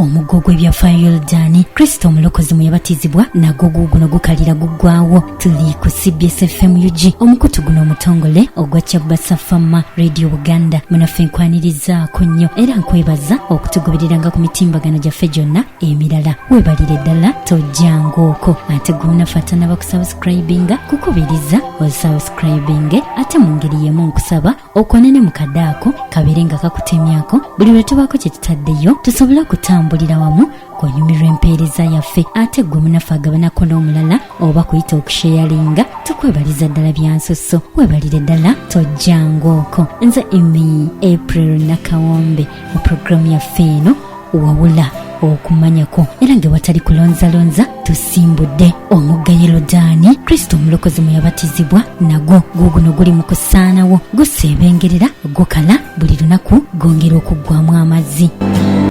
omuggo gw'ebyafaayo Yoludaani Kristo omulokozi mwe yabatizibwa nagwo guno gukalira guggwaawo. Tuli ku CBS FM UG omukutu guno omutongole ogwa Kyabasa Fama Radio Buganda munaffe nkwanirizaako nnyo era nkwebaza okutugobereranga ku mitimbagano gyaffe gyonna emirala. Weebalire ddala tojjangooko ate gunafatana bakusubscribinga kukubiriza osubscribinge ate mu ngeri yemu nkusaba okonene mu kadaako kabeere nga kakutemyako buli lwe tubaako kye tutaddeyo tusobole okutambulira wamu kunyumirwa empeereza yaffe ate gwe munaffe agabanako n'omulala oba kuyita okusheyalinga tukwebaliza ddala byansusso. Weebalire ddala tojjangooko. Nze Emi April Nakawombe mu programu yaffe eno wawula okumanyako era nga watali kulonzalonza tusimbudde omugga Yoludaani Kristo omulokozi mwe yabatizibwa nagwo guno guli mu kusaanawo guseebengerera gukala buli lunaku gwongera okuggwamu amazzi.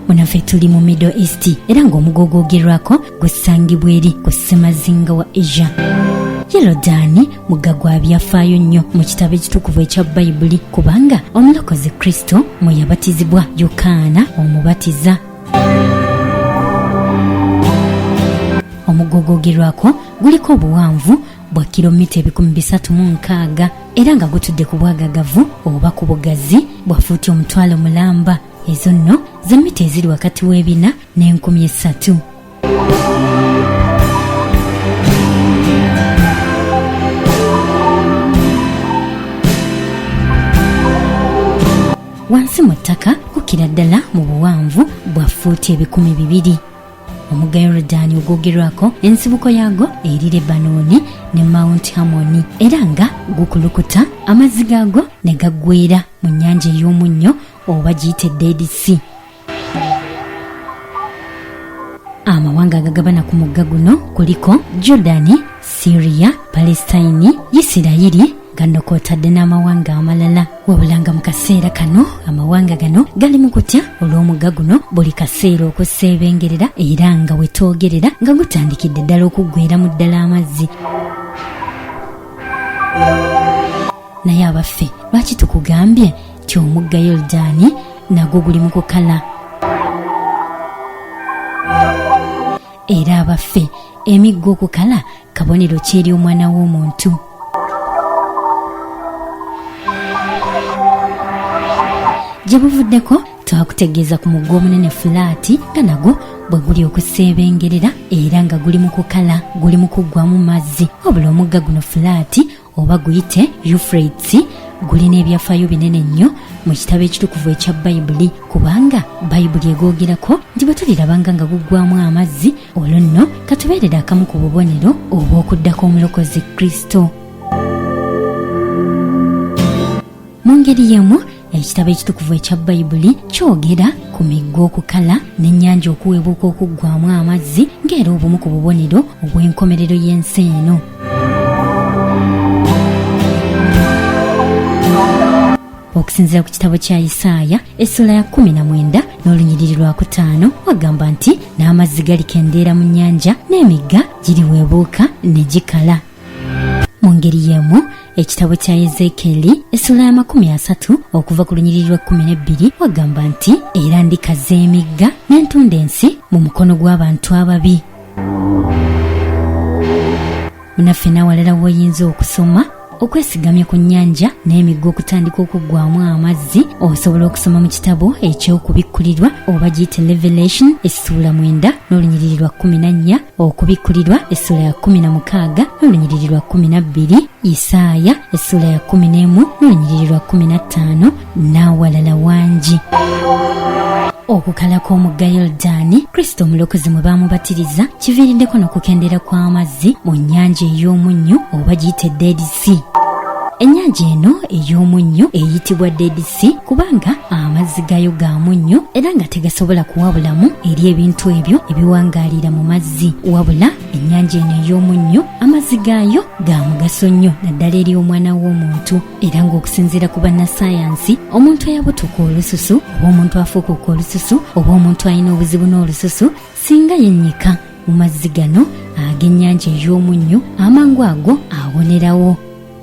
Munaffe tuli mu Middle East era ng'omugga ogwogerwako gusangibwa eri ku ssemazinga wa Asia. Yoludaani mugga gwa byafaayo nnyo mu kitabo ekitukuvu ekya Bayibuli kubanga omulokozi Kristo mwe yabatizibwa Yokaana omubatiza. Omugga ogwogerwako guliko obuwanvu bwa kilomita 360 era nga gutudde ku bwagagavu oba ku bugazi bwa fuuti 1,000 ezo nno ze mita eziri wakati w'ebina n'3,000. Wansi mu ttaka kukira ddala mu buwanvu bwa fuuti 2,000. Omugga Yoludaani ogwogerwako ensibuko yagwo eri Lebanooni ne Mount Harmon era nga gukulukuta amazzi gaago ne gaggweera mu nnyanja ey'omunnyo oba giyite Dead Sea. Amawanga agagabana ku mugga guno kuliko Jordan, Syria, Palestine, Isirayiri gano kwotadde n'amawanga amalala. Wabulanga mu kaseera kano amawanga gano gali mu kutya olw'omugga guno buli kaseera okuseebengerera era nga wetoogerera nga gutandikidde ddala okuggweera mu ddala amazzi. Naye abaffe lwaki tukugambye ti omugga Yoludaani nagwo guli mu kukala? Era abaffe emigga okukala kabonero ki eri omwana w'omuntu? Gye buvuddeko twakutegeeza ku mugga omunene Fulaati nga nagwo bwe guli okuseebengerera era nga guli mu kukala, guli mu kuggwamu mazzi. Wabula omugga guno Fulaati oba guyite Euphrates gulina ebyafaayo binene nnyo mu kitabo ekitukuvu ekya Bayibuli kubanga Bayibuli egoogerako nti bwe tulirabanga nga guggwamu amazzi olwo nno katubeerera akamu ku bubonero obw'okuddako omulokozi Kristo. Mu ngeri yemu ekitabo ekitukuvu ekya Bayibuli kyogera ku migga okukala n'ennyanja okuweebuuka okuggwamu amazzi ng'era obumu ku bubonero obw'enkomerero y'ensi eno. Okusinziira ku kitabo kya Isaaya essula ya 19 n'olunyiriri lwa 5 wagamba nti n'amazzi galikendeera mu nnyanja n'emigga giriweebuuka ne gikala. Mu ngeri y'emu ekitabo kya Ezekieri essula ya 30 okuva ku lunyiriri lwa 12 wagamba nti era ndikaza emigga n'entunda ensi mu mukono gw'abantu ababi. Munaffe n'awalala w'oyinza okusoma okwesigamya ku nnyanja n'emigga okutandika okuggwamu amazzi osobola okusoma mu kitabo eky'okubikkulirwa oba giyite Revelation essula 9 n'olunyiriri lwa 14 okubikkulirwa essula ya 16 n'olunyiriri lwa 12 Isaaya essula ya 11 n'olunyiriri lwa 15 n'awalala wangi. Okukala kw'omugga Yoludaani Kristo omulokozi mwe baamubatiriza kiviiriddeko n'okukendera kw'amazzi mu nnyanja ey'omunnyo oba giyite Dead Sea. Ennyanja eno ey'omunnyo eyitibwa Dead Sea kubanga amazzi gayo ga munnyo era nga tegasobola kuwabulamu eri ebintu ebyo ebiwangaalira mu mazzi. Wabula ennyanja eno ey'omunnyo amazzi gaayo ga mugaso nnyo naddala eri omwana w'omuntu era ng'okusinziira ku bannasayansi omuntu eyabutuka olususu oba omuntu afuukuka olususu oba omuntu alina obuzibu n'olususu singa yennyika mu mazzi gano ag'ennyanja ey'omunnyo amangu ago awonerawo.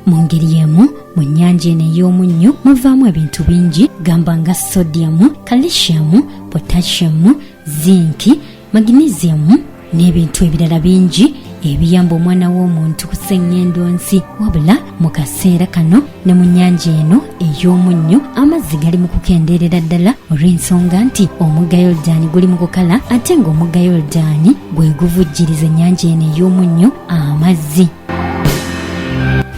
Mu ngeri y'emu mu nnyanja eno ey'omunnyo muvaamu ebintu bingi gamba nga sodium, calcium, potassium, zinki, magnesium n'ebintu ebirala bingi ebiyamba omwana w'omuntu kusenya endonzi. Wabula mu kaseera kano ne mu nnyanja eno ey'omunnyo amazzi gali mu kukendeerera ddala olw'ensonga nti omugga Yoludaani guli mu kukala ate ng'omugga Yoludaani gwe guvujjiriza ennyanja eno ey'omunnyo amazzi.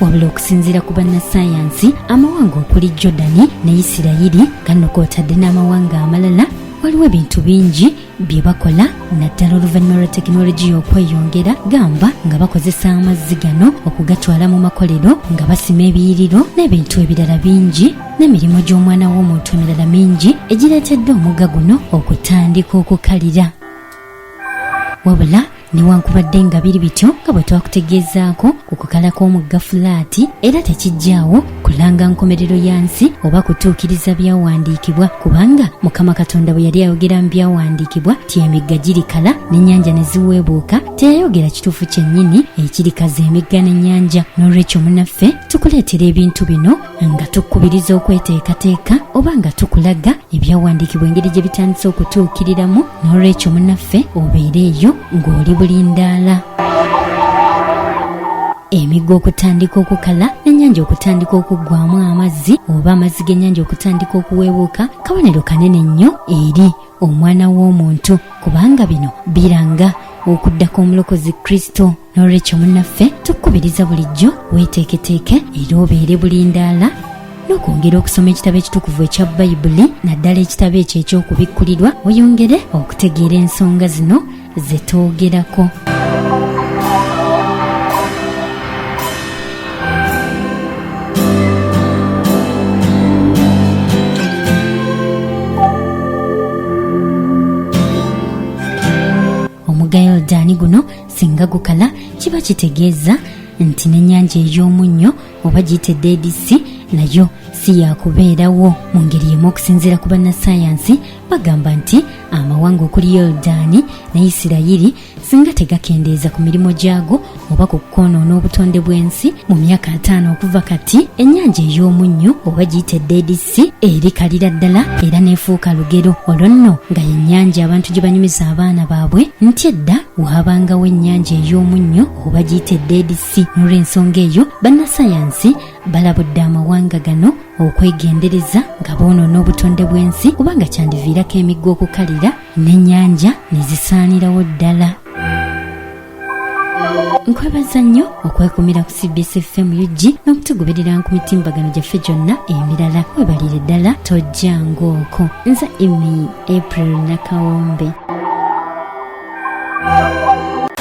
Wabula okusinziira ku bannasayansi, amawanga okuli Jordani ne Isirayiri gano kw'otadde n'amawanga amalala waliwo ebintu bingi bye bakola naddala oluvannyuma lwa tekinologiya okweyongera, gamba nga bakozesa amazzi gano okugatwala mu makolero nga basima ebiyiriro n'ebintu ebirala bingi, n'emirimu gy'omwana w'omuntu emirala mingi egireetedde omugga guno okutandika okukalira. Wabula newankubadde nga biri bityo nga bwe twakutegeezaako okukala kw'omugga Fulaati era tekijjaawo kulanga nkomerero ya nsi oba kutuukiriza byawandiikibwa, kubanga Mukama Katonda bwe yali ayogera mu byawandiikibwa ti emigga girikala n'ennyanja ne ziweebuuka, teyayogera kituufu kyennyini ekirikaza emigga n'ennyanja. N'olwekyo munaffe tukuleetera ebintu bino nga tukubiriza okweteekateeka oba nga tukulaga ebyawandiikibwa engeri gye bitandise okutuukiriramu. N'olwekyo munaffe obeereeyo ng'oli bulindaala. Emigga okutandika okukala n'ennyanja okutandika okuggwamu amazzi oba amazzi g'ennyanja okutandika okuweebuuka kabonero kanene nnyo eri omwana w'omuntu, kubanga bino biranga okuddako omulokozi Kristo. N'olwekyo munnaffe tukubiriza bulijjo weeteeketeeke era obeere bulindaala n'okwongera okusoma ekitabo ekitukuvu ekya Bayibuli, naddala ekitabo ekyo eky'okubikkulirwa, oyongere okutegeera ensonga zino ze twogerako. Omugga Yoludaani guno singa gukala kiba kitegeeza nti n'ennyanja ey'omunnyo oba giyite Dead Sea nayo si yakubeerawo. Mu ngeri emu okusinziira ku bannasayansi bagamba nti amawanga okuli Yoludaani ne Isirayiri singa tegakendeeza ku mirimu gyago oba ku kwonoona obutonde bw'ensi mu myaka 5 okuva kati, ennyanja ey'omunnyo oba giyite Dead Sea erikalira ddala era neefuuka lugero. Olwo nno nga yennyanja abantu gye banyumiza abaana baabwe nti edda waabangawo ennyanja ey'omunnyo oba giyite Dead Sea. N'olw'ensonga eyo bannasayansi balabudde amawanga gano okwegendereza nga boonoona obutonde bw'ensi kubanga kyandiviirako emigga okukalira n'ennyanja ne zisaanirawo ddala. Nkwebaza nnyo okwekumira ku CBS FM UG n'okutugoberera ku mitimbagano gyaffe gyonna emirala. Webalire ddala tojjangooko. Nze Emi April Nakawombe.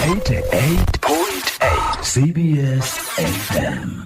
88.8 CBS FM.